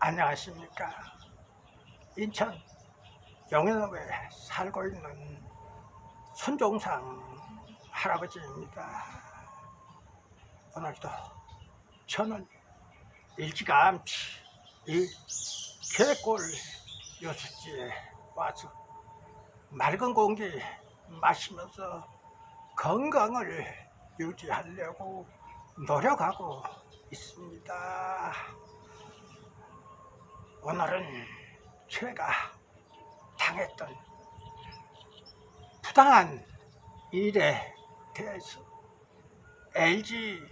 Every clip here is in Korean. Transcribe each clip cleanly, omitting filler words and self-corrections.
안녕하십니까. 인천 영일동에 살고 있는 손종상 할아버지입니다. 오늘도 저는 일찌감치 이 계골 여섯지에 와서 맑은 공기 마시면서 건강을 유지하려고 노력하고 있습니다. 오늘은 제가 당했던 부당한 일에 대해서 LG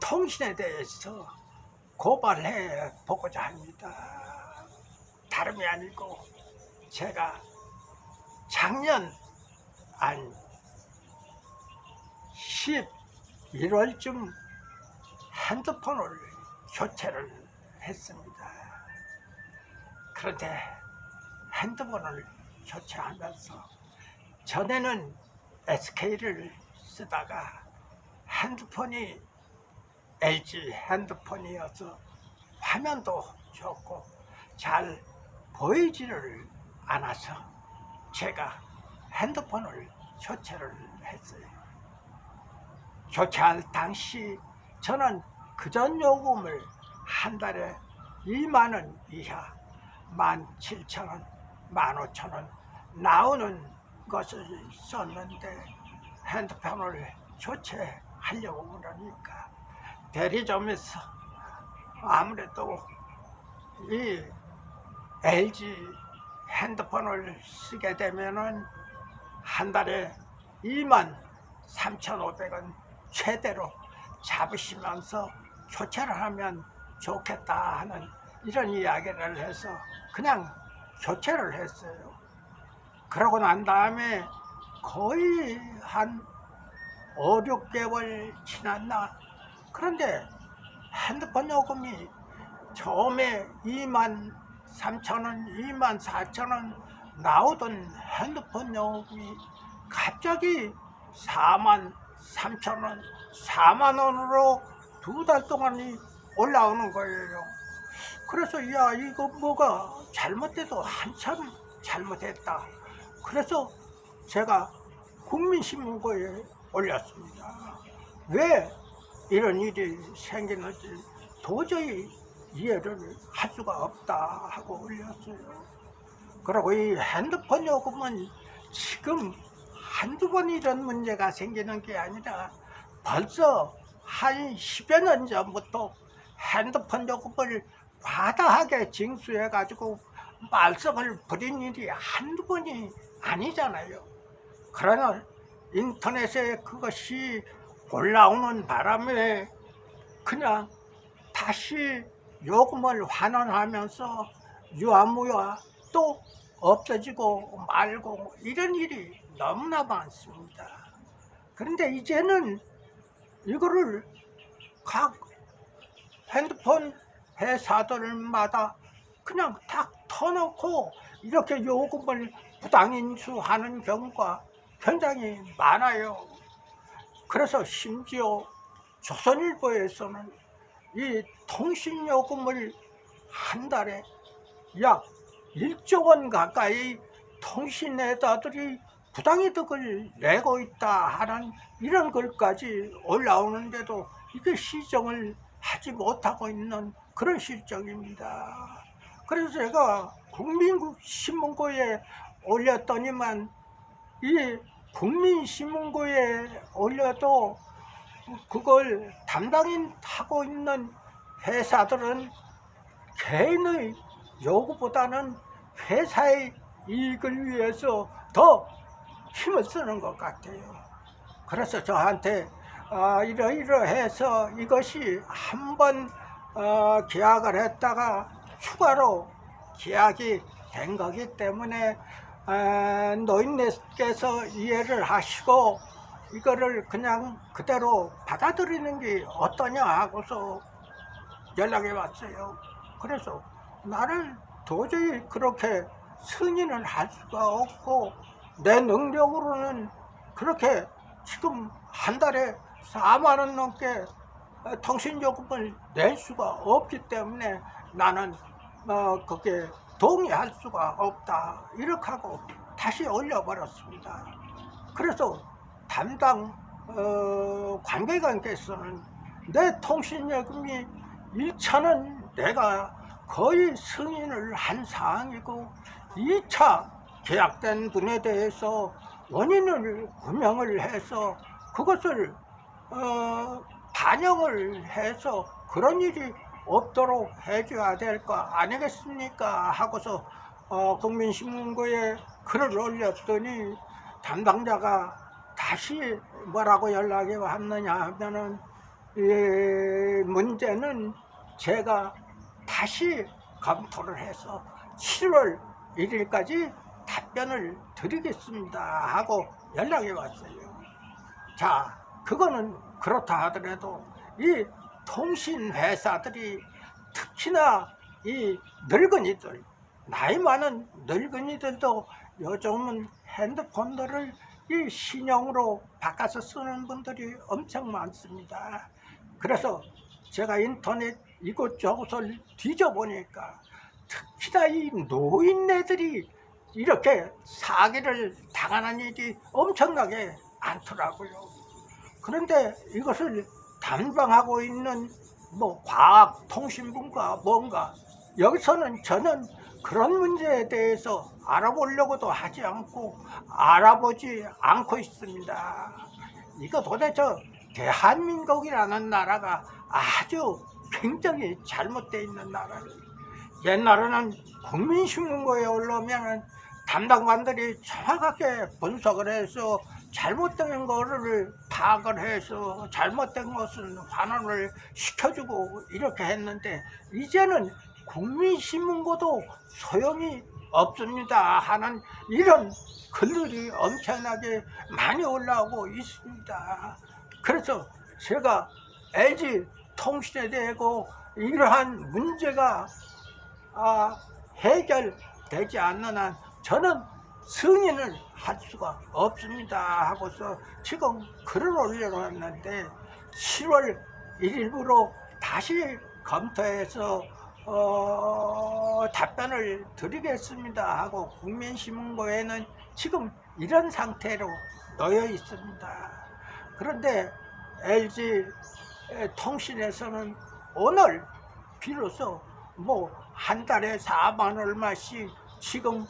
통신에 대해서 고발해 보고자 합니다. 다름이 아니고 제가 작년 한 11월쯤 핸드폰을 교체를 했습니다. 그런데 핸드폰을 교체하면서 전에는 SK를 쓰다가 핸드폰이 LG 핸드폰이어서 화면도 좋고 잘 보이지를 않아서 제가 핸드폰을 교체를 했어요. 교체할 당시 저는 그전 요금을 한 달에 2만 원 이하 17,000원, 15,000원 나오는 것을 썼는데 핸드폰을 교체하려고 그러니까 대리점에서 아무래도 이 LG 핸드폰을 쓰게 되면은 한 달에 23,500원 최대로 잡으시면서 교체를 하면 좋겠다 하는 이런 이야기를 해서 그냥 교체를 했어요. 그러고 난 다음에 거의 한 5, 6개월 지났나. 그런데 핸드폰 요금이 처음에 23,000원, 24,000원 나오던 핸드폰 요금이 갑자기 43,000원, 4만원으로 두 달 동안이 올라오는 거예요. 그래서 야, 이거 뭐가 잘못돼도 한참 잘못했다. 그래서 제가 국민신문고에 올렸습니다. 왜 이런 일이 생기는지 도저히 이해를 할 수가 없다 하고 올렸어요. 그리고 이 핸드폰 요금은 지금 한두 번 이런 문제가 생기는 게 아니라 벌써 한 10여 년 전부터 핸드폰 요금을 과다하게 징수해 가지고 말썽을 부린 일이 한두 번이 아니잖아요. 그러나 인터넷에 그것이 올라오는 바람에 그냥 다시 요금을 환원하면서 유아무야 또 없어지고 말고 이런 일이 너무나 많습니다. 그런데 이제는 이거를 각 핸드폰 회사들마다 그냥 딱 터놓고 이렇게 요금을 부당인수하는 경우가 굉장히 많아요. 그래서 심지어 조선일보에서는 이 통신요금을 한 달에 약 1조 원 가까이 통신회사들이 부당이득을 내고 있다 하는 이런 글까지 올라오는데도 이게 시정을 하지 못하고 있는 그런 실정입니다. 그래서 제가 국민신문고에 올렸더니만 이 국민신문고에 올려도 그걸 담당인 하고 있는 회사들은 개인의 요구보다는 회사의 이익을 위해서 더 힘을 쓰는 것 같아요. 그래서 저한테 이러이러해서 이것이 한번 계약을 했다가 추가로 계약이 된 거기 때문에 노인네께서 이해를 하시고 이거를 그냥 그대로 받아들이는 게 어떠냐 하고서 연락이 왔어요. 그래서 나는 도저히 그렇게 승인을 할 수가 없고 내 능력으로는 그렇게 지금 한 달에 4만 원 넘게 통신요금을 낼 수가 없기 때문에 나는 그게 동의할 수가 없다 이렇게 하고 다시 올려버렸습니다. 그래서 담당 관계관께서는 내 통신요금이 1차는 내가 거의 승인을 한 사항이고 2차 계약된 분에 대해서 원인을 규명을 해서 그것을 반영을 해서 그런 일이 없도록 해줘야 될 거 아니겠습니까 하고서 국민신문고에 글을 올렸더니 담당자가 다시 뭐라고 연락이 왔느냐 하면은 문제는 제가 다시 검토를 해서 7월 1일까지 답변을 드리겠습니다 하고 연락이 왔어요. 자, 그거는 그렇다 하더라도 이 통신회사들이 특히나 이 늙은이들, 나이 많은 늙은이들도 요즘은 핸드폰들을 이 신형으로 바꿔서 쓰는 분들이 엄청 많습니다. 그래서 제가 인터넷 이곳저곳을 뒤져보니까 특히나 이 노인네들이 이렇게 사기를 당하는 일이 엄청나게 많더라고요. 그런데 이것을 담당하고 있는 뭐 과학통신부인가 뭔가 여기서는 저는 그런 문제에 대해서 알아보려고도 하지 않고 알아보지 않고 있습니다. 이거 도대체 대한민국이라는 나라가 아주 굉장히 잘못되어 있는 나라예요. 옛날에는 국민신문고에 올라오면 담당관들이 정확하게 분석을 해서 잘못된 거를 파악을 해서 잘못된 것은 환원을 시켜주고 이렇게 했는데 이제는 국민신문고도 소용이 없습니다 하는 이런 글들이 엄청나게 많이 올라오고 있습니다. 그래서 제가 LG 통신에 대고 이러한 문제가 해결되지 않는 한 저는 승인을 할 수가 없습니다 하고서 지금 글을 올려놨는데 7월 1일부로 다시 검토해서 답변을 드리겠습니다 하고 국민신문고에는 지금 이런 상태로 놓여 있습니다. 그런데 LG 통신에서는 오늘 비로소 뭐 한 달에 4만 얼마씩 지금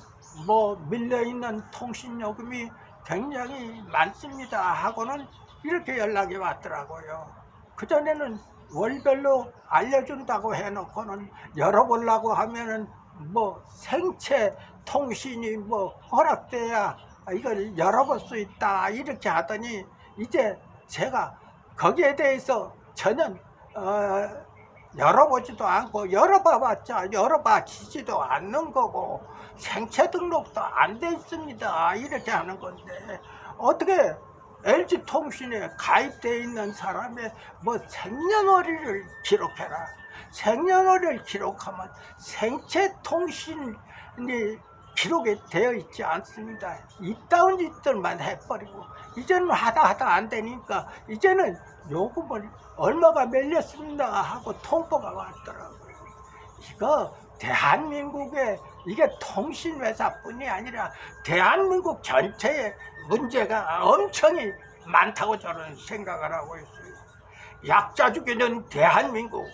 뭐 밀려있는 통신요금이 굉장히 많습니다 하고는 이렇게 연락이 왔더라고요. 그전에는 월별로 알려준다고 해놓고는 열어보려고 하면은 뭐 생체 통신이 뭐 허락돼야 이걸 열어볼 수 있다 이렇게 하더니 이제 제가 거기에 대해서 전혀 열어보지도 않고 열어봐봤자 열어봐지지도 않는 거고 생체 등록도 안 돼 있습니다 이렇게 하는 건데 어떻게 LG통신에 가입되어 있는 사람의 뭐 생년월일을 기록해라. 생년월일을 기록하면 생체 통신이 기록이 되어 있지 않습니다. 이따운 짓들만 해버리고 이제는 하다 안 되니까 이제는 요금을 얼마가 밀렸습니다 하고 통보가 왔더라고요. 이거 대한민국의 이게 통신회사뿐이 아니라 대한민국 전체의 문제가 엄청이 많다고 저는 생각을 하고 있어요. 약자 죽이는 대한민국,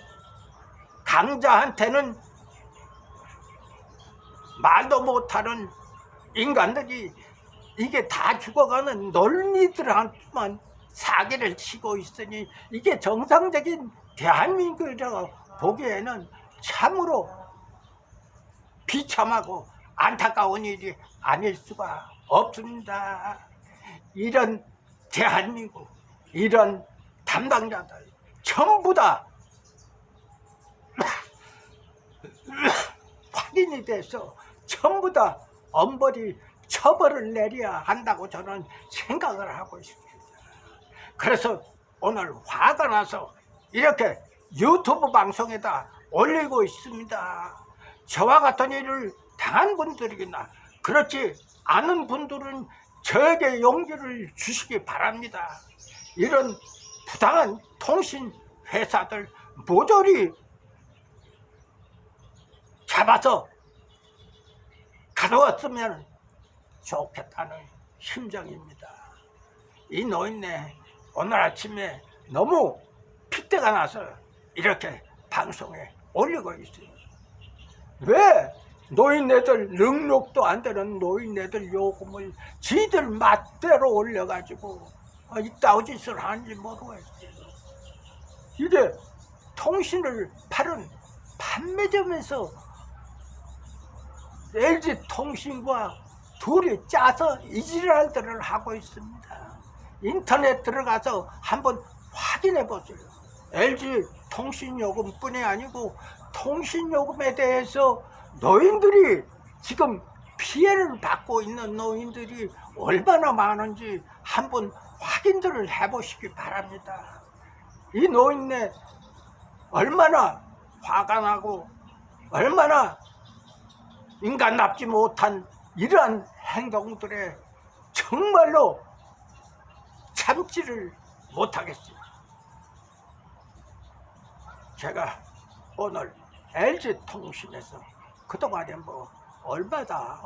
강자한테는 말도 못하는 인간들이 이게 다 죽어가는 논리들한테만 사기를 치고 있으니 이게 정상적인 대한민국이라고 보기에는 참으로 비참하고 안타까운 일이 아닐 수가 없습니다. 이런 대한민국, 이런 담당자들 전부 다 확인이 돼서 전부 다 엄벌이 처벌을 내려야 한다고 저는 생각을 하고 있습니다. 그래서 오늘 화가 나서 이렇게 유튜브 방송에다 올리고 있습니다. 저와 같은 일을 당한 분들이나 그렇지 않은 분들은 저에게 용기를 주시기 바랍니다. 이런 부당한 통신 회사들 모조리 잡아서 가져왔으면 좋겠다는 심정입니다. 이 노인네 오늘 아침에 너무 핏대가 나서 이렇게 방송에 올리고 있어요. 왜 노인네들 능력도 안 되는 노인네들 요금을 지들 맛대로 올려가지고 이따위 짓을 하는지 모르겠어요. 이게 통신을 파는 판매점에서 LG통신과 둘이 짜서 이지랄들을 하고 있습니다. 인터넷 들어가서 한번 확인해 보세요. LG통신요금뿐이 아니고 통신요금에 대해서 노인들이 지금 피해를 받고 있는 노인들이 얼마나 많은지 한번 확인들을 해보시기 바랍니다. 이 노인네 얼마나 화가 나고 얼마나 인간답지 못한 이러한 행동들에 정말로 참지를 못하겠어요. 제가 오늘 LG통신에서 그동안에 뭐 얼마다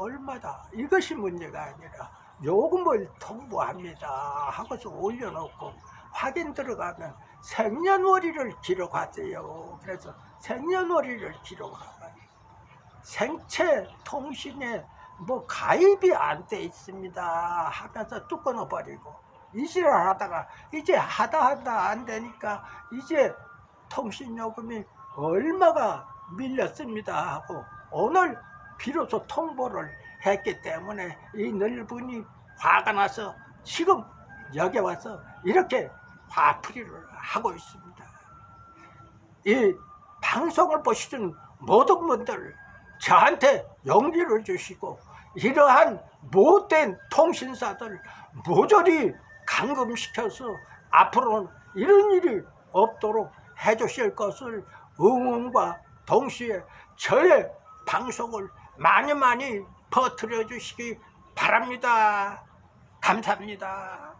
이것이 문제가 아니라 요금을 통보합니다 하고서 올려놓고 확인 들어가면 생년월일을 기록하세요. 그래서 생년월일을 기록하면 생체 통신에 뭐 가입이 안 돼 있습니다 하면서 뚝 끊어버리고 이지랄 하다가 이제 하다 안 되니까 이제 통신요금이 얼마가 밀렸습니다 하고 오늘 비로소 통보를 했기 때문에 이 늙은이 화가 나서 지금 여기 와서 이렇게 화풀이를 하고 있습니다. 이 방송을 보시는 모든 분들 저한테 용기를 주시고 이러한 못된 통신사들 모조리 감금시켜서 앞으로는 이런 일이 없도록 해주실 것을 응원과 동시에 저의 방송을 많이 퍼뜨려 주시기 바랍니다. 감사합니다.